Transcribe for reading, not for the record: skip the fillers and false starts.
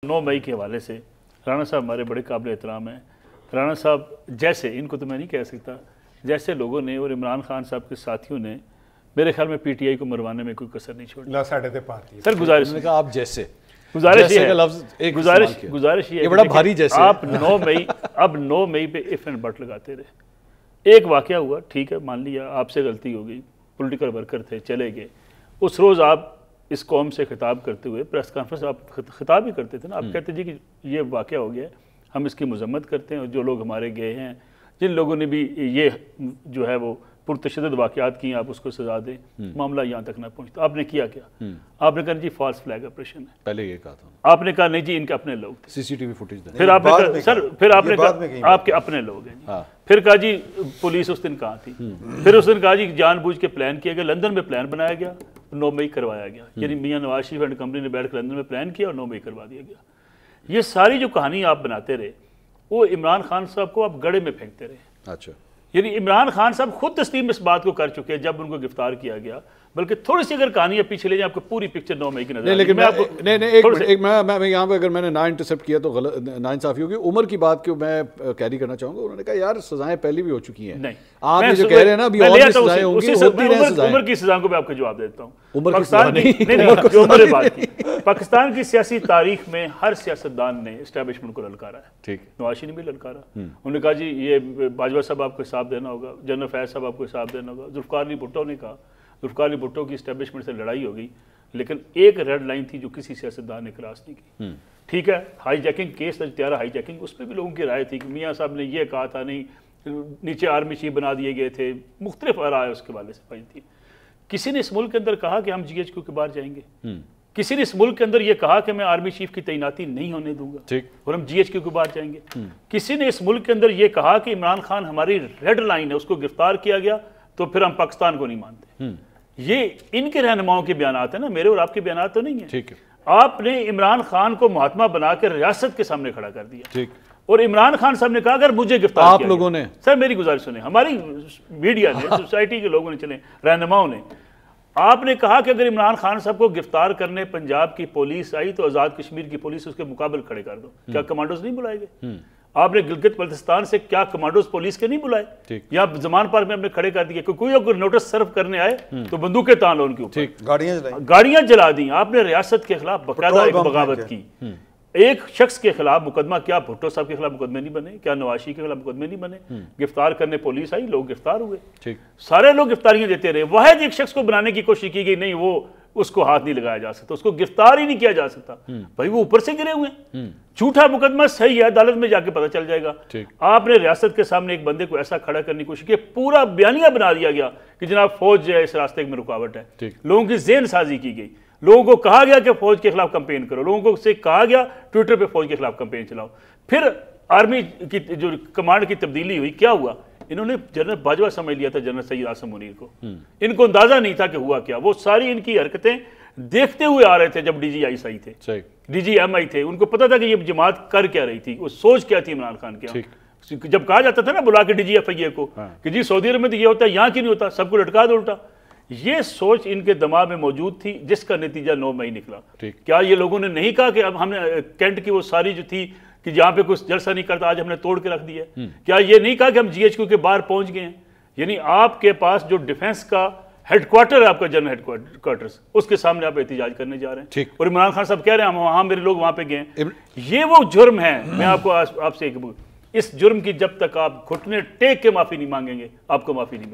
9 मई के हवाले से राणा साहब हमारे बड़े काबिल एहतराम हैं। राणा साहब जैसे, इनको तो मैं नहीं कह सकता, जैसे लोगों ने और इमरान खान साहब के साथियों ने मेरे ख्याल में पीटीआई को मरवाने में कोई कसर नहीं छोड़ी। सर गुजारिश कहा आप जैसे गुजारिश ये ये बड़ा भारी जैसे आप 9 मई पे इफ एंड बट लगाते रहे। एक वाकया हुआ, ठीक है, मान लिया आपसे गलती हो गई, पॉलिटिकल वर्कर थे, चले गए। उस रोज़ आप इस कौम से खिताब करते हुए प्रेस कॉन्फ्रेंस आप खिताब ही करते थे ना, आप कहते जी कि ये वाकया हो गया, हम इसकी मजम्मत करते हैं और जो लोग हमारे गए हैं, जिन लोगों ने भी ये जो है वो पुरतशद्दुद वाक़यात किए, आप उसको सजा दें, मामला यहाँ तक ना पहुँचता। आपने किया क्या? आपने कहा जी फॉल्स फ्लैग ऑपरेशन है, पहले ये कहा था। आपने कहा नहीं जी इनके अपने लोग थे, सीसीटीवी फुटेज दें। फिर आपने कहा सर, फिर आपने कहा आपके अपने लोग हैं। फिर कहा जी पुलिस उस दिन कहाँ थी, फिर उस दिन कहा जी जानबूझ के प्लान किया गया, लंदन में प्लान बनाया गया, 9 मई करवाया गया, यानी मियां नवाज शरीफ एंड कंपनी ने बैठ कर लंदन में प्लान किया और 9 मई करवा दिया गया। ये सारी जो कहानी आप बनाते रहे, वो इमरान खान साहब को आप गड़े में फेंकते रहे। अच्छा, यानी इमरान खान साहब खुद तस्लीम इस बात को कर चुके हैं जब उनको गिरफ्तार किया गया। बल्कि थोड़ी सी अगर कहानी पीछे ले जाए, आपको पूरी पिक्चर 9 मई की नजर। लेकिन मैं यहाँ पे अगर मैंने ना इंटरसेप्ट किया तो गलत नाइंसाफी होगी। उमर की बात को मैं कैरी करना चाहूंगा। उन्होंने कहा यार सज़ाएं पहले भी हो चुकी हैं। नहीं, आप ये जो कह रहे हैं ना अभी और भी सज़ाएं होंगी, होती रहे सज़ाएं। उमर की सज़ा को मैं आपको जवाब देता हूँ। पाकिस्तान की सियासी तारीख में हर सियासतदान ने एस्टैब्लिशमेंट को ललकारा है। ठीक, नवाज शरीफ ने भी ललकारा। उन्होंने कहा जी ये बाजवा साहब आपको हिसाब देना होगा, जनरल फैज साहब आपको हिसाब देना होगा। जुल्फ़िकार अली भुट्टो ने कहा, जुल्फ़िकार अली भुट्टो की एस्टैब्लिशमेंट से लड़ाई हो गई, लेकिन एक रेड लाइन थी जो किसी सियासतदान ने क्रॉस नहीं की। ठीक है, हाई जैकिंग केस त्यारा हाई जैकिंग, उस पर भी लोगों की राय थी कि मियाँ साहब ने ये कहा था, नहीं नीचे आर्मी चीफ बना दिए गए थे, मुख्तलिफ राय उसके वाले से पाई थी। किसी ने इस मुल्क के अंदर कहा कि हम GHQ के बाहर जाएंगे, किसी ने इस मुल्क के अंदर ये कहा कि मैं आर्मी चीफ की तैनाती नहीं होने दूंगा, ठीक, और हम GHQ के बाहर जाएंगे। किसी ने इस मुल्क के अंदर ये कहा कि इमरान खान हमारी रेड लाइन है, उसको गिरफ्तार किया गया तो फिर हम पाकिस्तान को नहीं मानते। ये इनके रहनुमाओं के बयानात है ना, मेरे और आपके बयानात तो नहीं है। ठीक है, आपने इमरान खान को महात्मा बनाकर रियासत के सामने खड़ा कर दिया। ठीक, और इमरान खान साहब ने कहा अगर मुझे गिरफ्तार आप लोगों ने, सर मेरी गुजारिश सुने, हमारी मीडिया ने, सोसाइटी के लोगों ने, चले रहनुमाओं ने, आपने कहा कि अगर इमरान खान साहब को गिरफ्तार करने पंजाब की पुलिस आई तो आज़ाद कश्मीर की पुलिस उसके मुकाबले खड़े कर दो। क्या कमांडोज नहीं बुलाए गए? आपने गिलगित बल्तिस्तान से क्या कमांडोज पुलिस के नहीं बुलाए? या जमान पार्क में आपने खड़े कर दिए, कोई अगर नोटिस सर्व करने आए तो बंदूकें तान लो उनके ऊपर, गाड़ियां जला दी। आपने रियासत के खिलाफ बकायदा एक बगावत की। एक शख्स के खिलाफ मुकदमा, क्या भुट्टो साहब के खिलाफ मुकदमे नहीं बने? क्या नवाज शरीफ के खिलाफ मुकदमे नहीं बने? गिरफ्तार करने पुलिस आई, लोग गिरफ्तार हुए। ठीक, सारे लोग गिरफ्तारियां देते रहे। वाहिद एक शख्स को बनाने की कोशिश की गई, नहीं वो उसको हाथ नहीं लगाया जा सकता, उसको गिरफ्तार ही नहीं किया जा सकता। भाई वो ऊपर से गिरे हुए, झूठा मुकदमा सही है, अदालत में जाके पता चल जाएगा। आपने रियासत के सामने एक बंदे को ऐसा खड़ा करने की कोशिश की, पूरा बयानिया बना दिया गया कि जनाब फौज जो है इस रास्ते में रुकावट है। लोगों की ज़हन साजी की गई, लोगों को कहा गया कि फौज के खिलाफ कैंपेन करो, लोगों को से कहा गया ट्विटर पे फौज के खिलाफ कैंपेन चलाओ। फिर आर्मी की जो कमांड की तब्दीली हुई, क्या हुआ? इन्होंने जनरल बाजवा समझ लिया था जनरल सैयद आसिम मुनीर को। इनको अंदाजा नहीं था कि हुआ क्या। वो सारी इनकी हरकतें देखते हुए आ रहे थे जब DGI थे, DGMI थे, उनको पता था कि ये जमात कर क्या रही थी, वो सोच क्या थी इमरान खान की। जब कहा जाता था ना बुला के DGFIA को कि जी सऊदी अरब में तो ये होता है, यहाँ क्यों नहीं होता, सबको लटका दो उल्टा। ये सोच इनके दिमाग में मौजूद थी, जिसका नतीजा 9 मई निकला। क्या ये लोगों ने नहीं कहा कि अब हमने कैंट की वो सारी जो थी कि जहाँ पे कुछ जलसा नहीं करता, आज हमने तोड़ के रख दिया? क्या ये नहीं कहा कि हम GHQ के बाहर पहुंच गए हैं? यानी आपके पास जो डिफेंस का हेडक्वार्टर है, आपका जनरल हेडक्वार्टर्स, उसके सामने आप एहतिजाज करने जा रहे हैं। और इमरान खान साहब कह रहे हैं हम वहाँ, मेरे लोग वहाँ पे गए। ये वो जुर्म है। मैं आपको आपसे इस जुर्म की जब तक आप घुटने टेक के माफी नहीं मांगेंगे, आपको माफी नहीं मिलेगी।